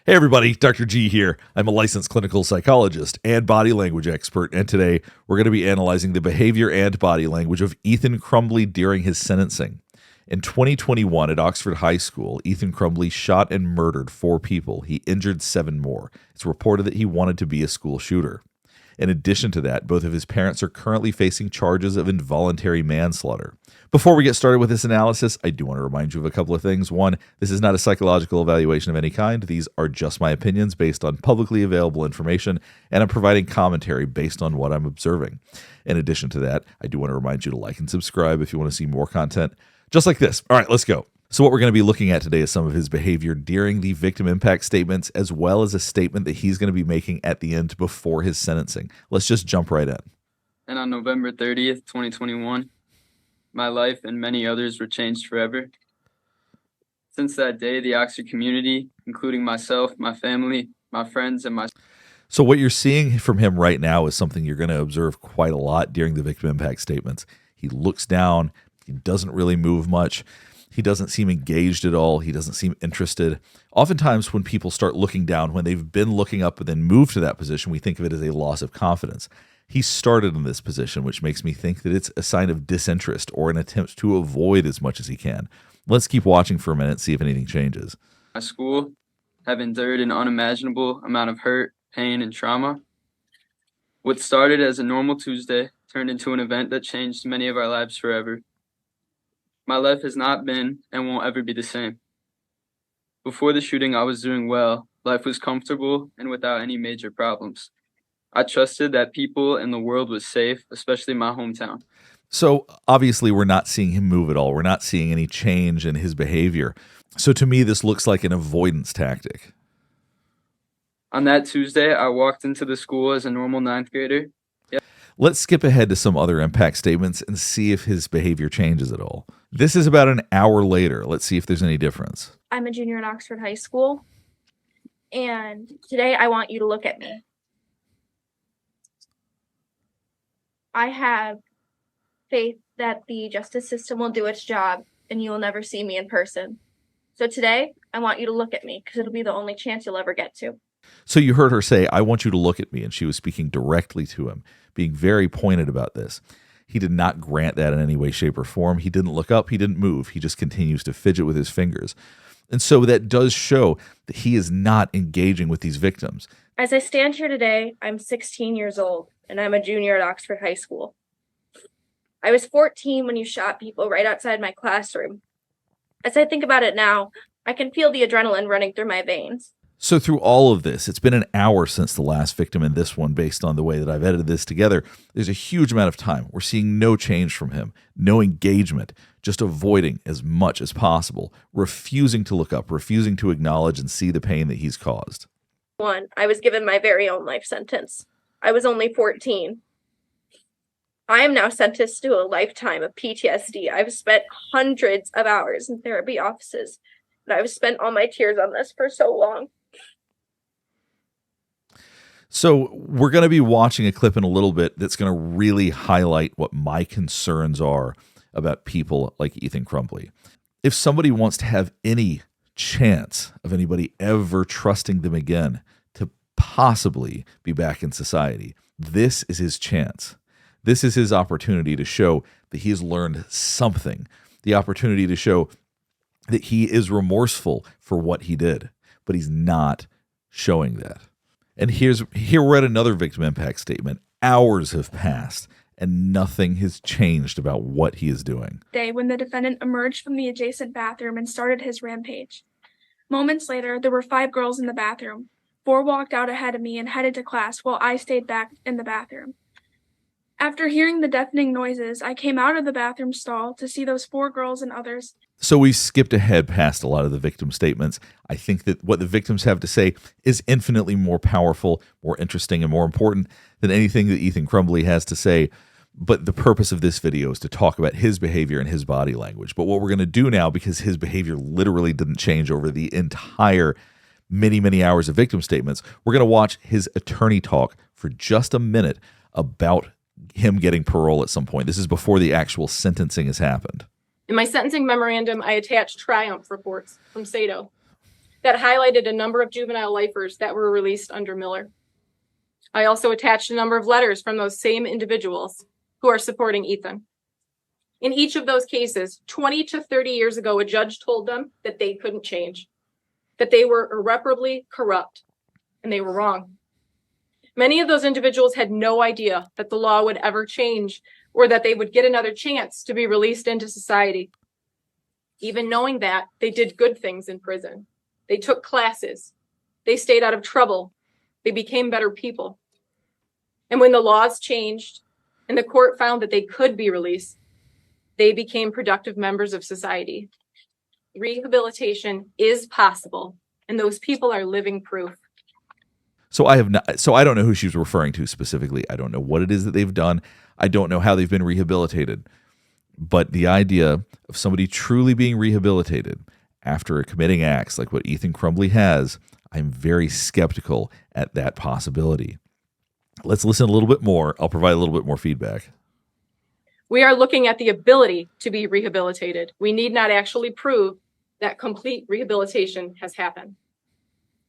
Hey everybody, Dr. G here. I'm a licensed clinical psychologist and body language expert, and today we're going to be analyzing the behavior and body language of Ethan Crumbley during his sentencing. In 2021 at Oxford High School, Ethan Crumbley shot and murdered 4 people. He injured 7 more. It's reported that he wanted to be a school shooter. In addition to that, both of his parents are currently facing charges of involuntary manslaughter. Before we get started with this analysis, I do want to remind you of a couple of things. One, this is not a psychological evaluation of any kind. These are just my opinions based on publicly available information, and I'm providing commentary based on what I'm observing. In addition to that, I do want to remind you to like and subscribe if you want to see more content just like this. All right, let's go. So what we're going to be looking at today is some of his behavior during the victim impact statements, as well as a statement that he's going to be making at the end before his sentencing. Let's just jump right in. And on November 30th, 2021, my life and many others were changed forever. Since that day, the Oxford community, including myself, my family, my friends, and my... So what you're seeing from him right now is something you're going to observe quite a lot during the victim impact statements. He looks down. He doesn't really move much. He doesn't seem engaged at all. He doesn't seem interested. Oftentimes when people start looking down, when they've been looking up and then move to that position, we think of it as a loss of confidence. He started in this position, which makes me think that it's a sign of disinterest or an attempt to avoid as much as he can. Let's keep watching for a minute and see if anything changes. My school have endured an unimaginable amount of hurt, pain, and trauma. What started as a normal Tuesday turned into an event that changed many of our lives forever. My life has not been and won't ever be the same. Before the shooting, I was doing well. Life was comfortable and without any major problems. I trusted that people and the world was safe, especially my hometown. So obviously we're not seeing him move at all. We're not seeing any change in his behavior. So to me, this looks like an avoidance tactic. On that Tuesday, I walked into the school as a normal 9th grader. Let's skip ahead to some other impact statements and see if his behavior changes at all. This is about an hour later. Let's see if there's any difference. I'm a junior at Oxford High School, and today I want you to look at me. I have faith that the justice system will do its job, and you will never see me in person. So today, I want you to look at me, because it'll be the only chance you'll ever get to. So you heard her say, I want you to look at me, and she was speaking directly to him, being very pointed about this. He did not grant that in any way, shape, or form. He didn't look up. He didn't move. He just continues to fidget with his fingers. And so that does show that he is not engaging with these victims. As I stand here today, I'm 16 years old, and I'm a junior at Oxford High School. I was 14 when you shot people right outside my classroom. As I think about it now, I can feel the adrenaline running through my veins. So through all of this, it's been an hour since the last victim in this one, based on the way that I've edited this together. There's a huge amount of time. We're seeing no change from him, no engagement, just avoiding as much as possible, refusing to look up, refusing to acknowledge and see the pain that he's caused. I was given my very own life sentence. I was only 14. I am now sentenced to a lifetime of PTSD. I've spent hundreds of hours in therapy offices, and I've spent all my tears on this for so long. So we're going to be watching a clip in a little bit that's going to really highlight what my concerns are about people like Ethan Crumbley. If somebody wants to have any chance of anybody ever trusting them again to possibly be back in society, this is his chance. This is his opportunity to show that he has learned something, the opportunity to show that he is remorseful for what he did, but he's not showing that. And here we're at another victim impact statement. Hours have passed, and nothing has changed about what he is doing. Day when the defendant emerged from the adjacent bathroom and started his rampage. Moments later, there were 5 girls in the bathroom. 4 walked out ahead of me and headed to class while I stayed back in the bathroom. After hearing the deafening noises, I came out of the bathroom stall to see those 4 girls and others. So we skipped ahead past a lot of the victim statements. I think that what the victims have to say is infinitely more powerful, more interesting, and more important than anything that Ethan Crumbley has to say. But the purpose of this video is to talk about his behavior and his body language. But what we're going to do now, because his behavior literally didn't change over the entire many, many hours of victim statements, we're going to watch his attorney talk for just a minute about him getting parole at some point. This is before the actual sentencing has happened. In my sentencing memorandum, I attached triumph reports from Sato. that highlighted a number of juvenile lifers that were released under Miller. I also attached a number of letters from those same individuals who are supporting Ethan. In each of those cases, 20 to 30 years ago, a judge told them that they couldn't change, that they were irreparably corrupt, and they were wrong. Many of those individuals had no idea that the law would ever change or that they would get another chance to be released into society. Even knowing that, they did good things in prison. They took classes. They stayed out of trouble. They became better people. And when the laws changed and the court found that they could be released, they became productive members of society. Rehabilitation is possible, and those people are living proof. So I don't know who she's referring to specifically. I don't know what it is that they've done. I don't know how they've been rehabilitated. But the idea of somebody truly being rehabilitated after committing acts like what Ethan Crumbley has, I'm very skeptical at that possibility. Let's listen a little bit more. I'll provide a little bit more feedback. We are looking at the ability to be rehabilitated. We need not actually prove that complete rehabilitation has happened.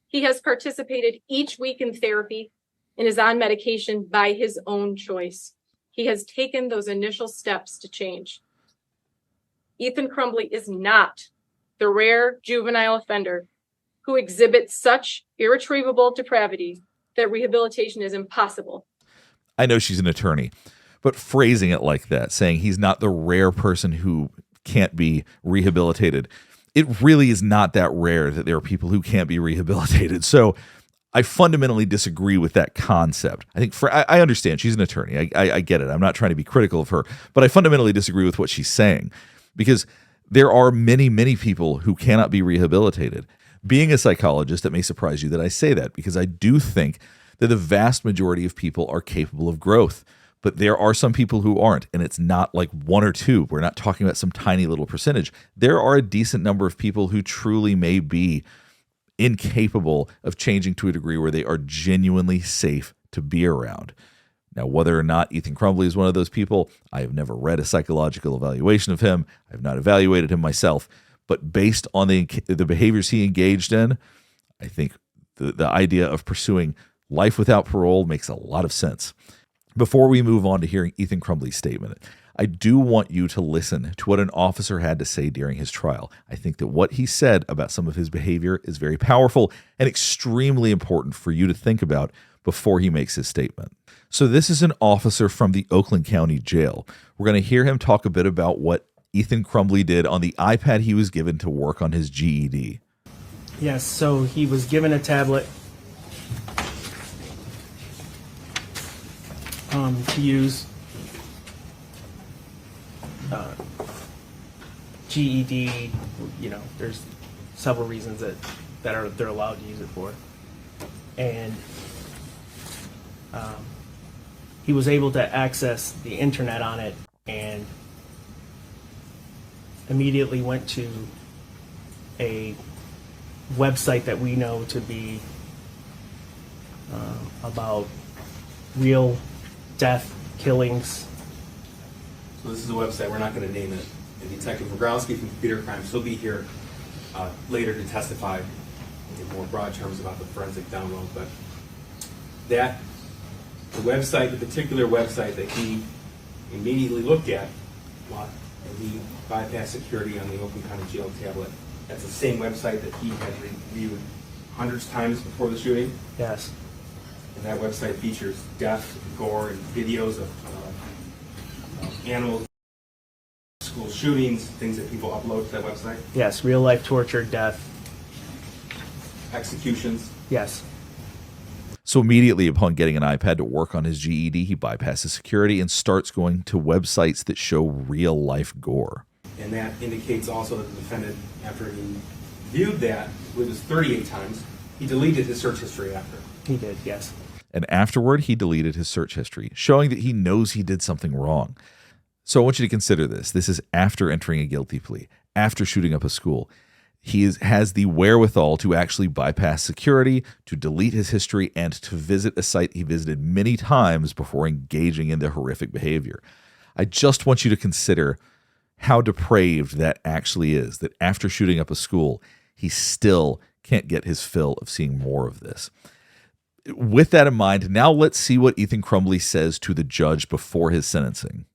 He has participated each week in therapy and is on medication by his own choice. He has taken those initial steps to change. Ethan Crumbley is not the rare juvenile offender who exhibits such irretrievable depravity that rehabilitation is impossible. I know she's an attorney, but phrasing it like that, saying he's not the rare person who can't be rehabilitated, it really is not that rare that there are people who can't be rehabilitated. So I fundamentally disagree with that concept. I think I understand she's an attorney. I get it. I'm not trying to be critical of her, but I fundamentally disagree with what she's saying because there are many, many people who cannot be rehabilitated. Being a psychologist, it may surprise you that I say that because I do think that the vast majority of people are capable of growth. But there are some people who aren't, and it's not like one or two. We're not talking about some tiny little percentage. There are a decent number of people who truly may be incapable of changing to a degree where they are genuinely safe to be around. Now, whether or not Ethan Crumbley is one of those people, I have never read a psychological evaluation of him. I have not evaluated him myself. But based on the behaviors he engaged in, I think the idea of pursuing life without parole makes a lot of sense. Before we move on to hearing Ethan Crumbley's statement, I do want you to listen to what an officer had to say during his trial. I think that what he said about some of his behavior is very powerful and extremely important for you to think about before he makes his statement. So this is an officer from the Oakland County Jail. We're going to hear him talk a bit about what Ethan Crumbley did on the iPad he was given to work on his GED. Yes, so he was given a tablet to use GED. There's several reasons that they're allowed to use it for, and he was able to access the internet on it and immediately went to a website that we know to be about real death, killings. So this is a website, we're not going to name it. And Detective Rogowski from Computer Crimes, he'll be here later to testify in more broad terms about the forensic download. But the particular website that he immediately looked at, and he bypassed security on the Oakland County Jail tablet, that's the same website that he had reviewed hundreds of times before the shooting. Yes. And that website features death, gore, and videos of animals, school shootings, things that people upload to that website. Yes, real life torture, death. Executions. Yes. So immediately upon getting an iPad to work on his GED, he bypasses security and starts going to websites that show real life gore. And that indicates also that the defendant, after he viewed that, it was 38 times, he deleted his search history after. He did, yes. And afterward, he deleted his search history, showing that he knows he did something wrong. So I want you to consider this. This is after entering a guilty plea, after shooting up a school. He has the wherewithal to actually bypass security, to delete his history, and to visit a site he visited many times before engaging in the horrific behavior. I just want you to consider how depraved that actually is, that after shooting up a school, he still can't get his fill of seeing more of this. With that in mind, now let's see what Ethan Crumbley says to the judge before his sentencing.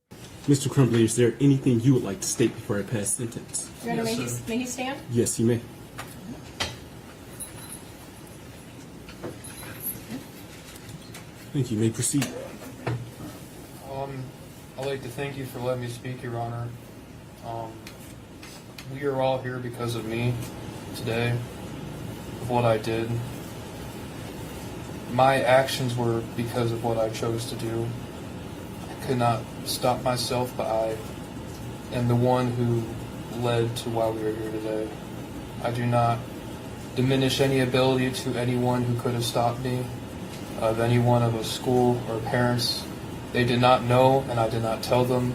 Mr. Crumbley, is there anything you would like to state before I pass sentence? Your Honor, may he stand? Yes, you may. Thank you. You may proceed. I'd like to thank you for letting me speak, Your Honor. We are all here because of me today, of what I did. My actions were because of what I chose to do. I could not stop myself, but I am the one who led to why we are here today. I do not diminish any ability to anyone who could have stopped me, of anyone of a school or parents. They did not know, and I did not tell them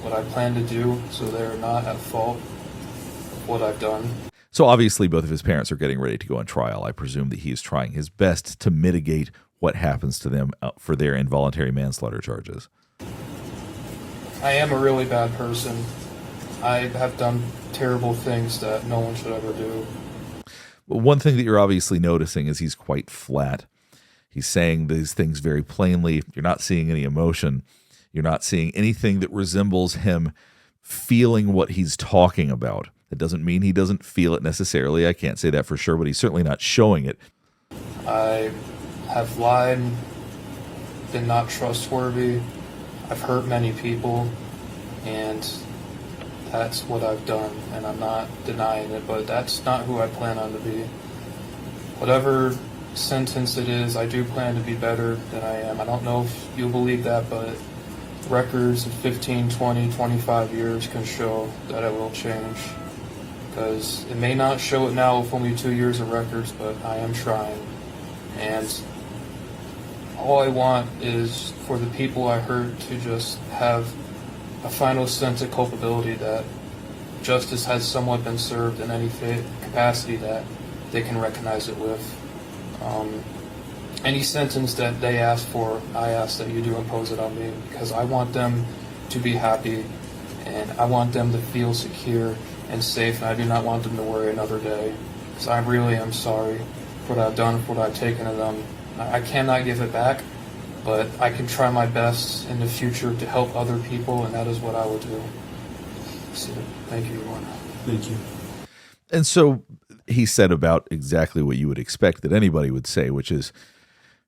what I planned to do, so they are not at fault of what I've done. So obviously both of his parents are getting ready to go on trial. I presume that he is trying his best to mitigate what happens to them for their involuntary manslaughter charges. I am a really bad person. I have done terrible things that no one should ever do. One thing that you're obviously noticing is he's quite flat. He's saying these things very plainly. You're not seeing any emotion. You're not seeing anything that resembles him feeling what he's talking about. It doesn't mean he doesn't feel it necessarily. I can't say that for sure, but he's certainly not showing it. I have lied, been not trustworthy. I've hurt many people, and that's what I've done, and I'm not denying it, but that's not who I plan on to be. Whatever sentence it is, I do plan to be better than I am. I don't know if you'll believe that, but records of 15, 20, 25 years can show that it will change. Because it may not show it now with only 2 years of records, but I am trying. And all I want is for the people I hurt to just have a final sense of culpability that justice has somewhat been served in any capacity that they can recognize it with. Any sentence that they ask for, I ask that you do impose it on me, because I want them to be happy and I want them to feel secure and safe, and I do not want them to worry another day, because I really am sorry for what I've done, for what I've taken of them. I cannot give it back, but I can try my best in the future to help other people, and that is what I will do. So, thank you, Your Honor. Thank you. And so he said about exactly what you would expect that anybody would say, which is,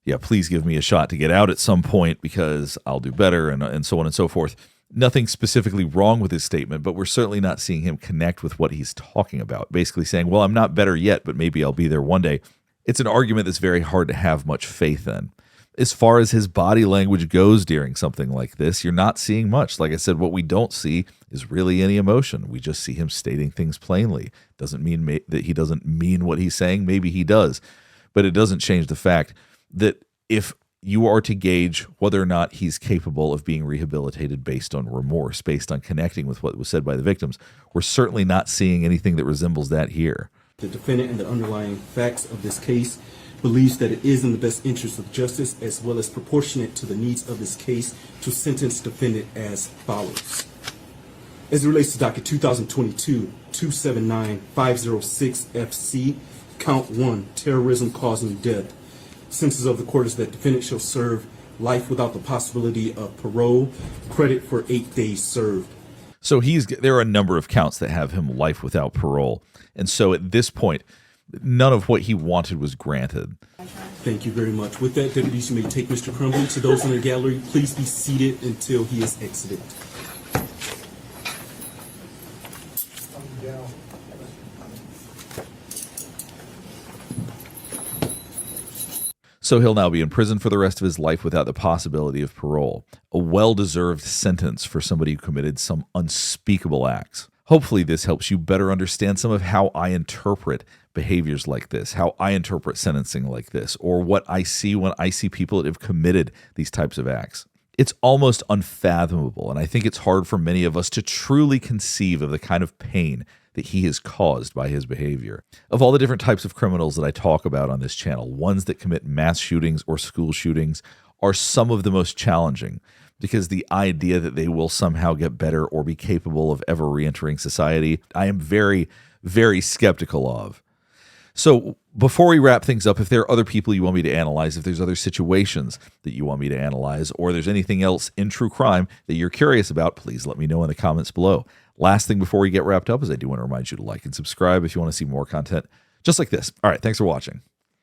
yeah, please give me a shot to get out at some point because I'll do better, and so on and so forth. Nothing specifically wrong with his statement, but we're certainly not seeing him connect with what he's talking about. Basically saying, well, I'm not better yet, but maybe I'll be there one day. It's an argument that's very hard to have much faith in. As far as his body language goes during something like this, you're not seeing much. Like I said, what we don't see is really any emotion. We just see him stating things plainly. Doesn't mean that he doesn't mean what he's saying. Maybe he does. But it doesn't change the fact that if you are to gauge whether or not he's capable of being rehabilitated based on remorse, based on connecting with what was said by the victims, we're certainly not seeing anything that resembles that here. The defendant and the underlying facts of this case believes that it is in the best interest of justice as well as proportionate to the needs of this case to sentence defendant as follows. As it relates to docket 2022-279-506 count 1, terrorism causing death. Sentences of the court is that defendant shall serve life without the possibility of parole, credit for 8 days served. So there are a number of counts that have him life without parole. And so at this point, none of what he wanted was granted. Thank you very much. With that, deputies, you may take Mr. Crumbley. To those in the gallery, please be seated until he is exited. So he'll now be in prison for the rest of his life without the possibility of parole. A well-deserved sentence for somebody who committed some unspeakable acts. Hopefully this helps you better understand some of how I interpret behaviors like this, how I interpret sentencing like this, or what I see when I see people that have committed these types of acts. It's almost unfathomable, and I think it's hard for many of us to truly conceive of the kind of pain that he has caused by his behavior. Of all the different types of criminals that I talk about on this channel, ones that commit mass shootings or school shootings are some of the most challenging, because the idea that they will somehow get better or be capable of ever re-entering society, I am very, very skeptical of. So before we wrap things up, if there are other people you want me to analyze, if there's other situations that you want me to analyze, or there's anything else in true crime that you're curious about, please let me know in the comments below. Last thing before we get wrapped up is I do want to remind you to like and subscribe if you want to see more content just like this. All right, thanks for watching.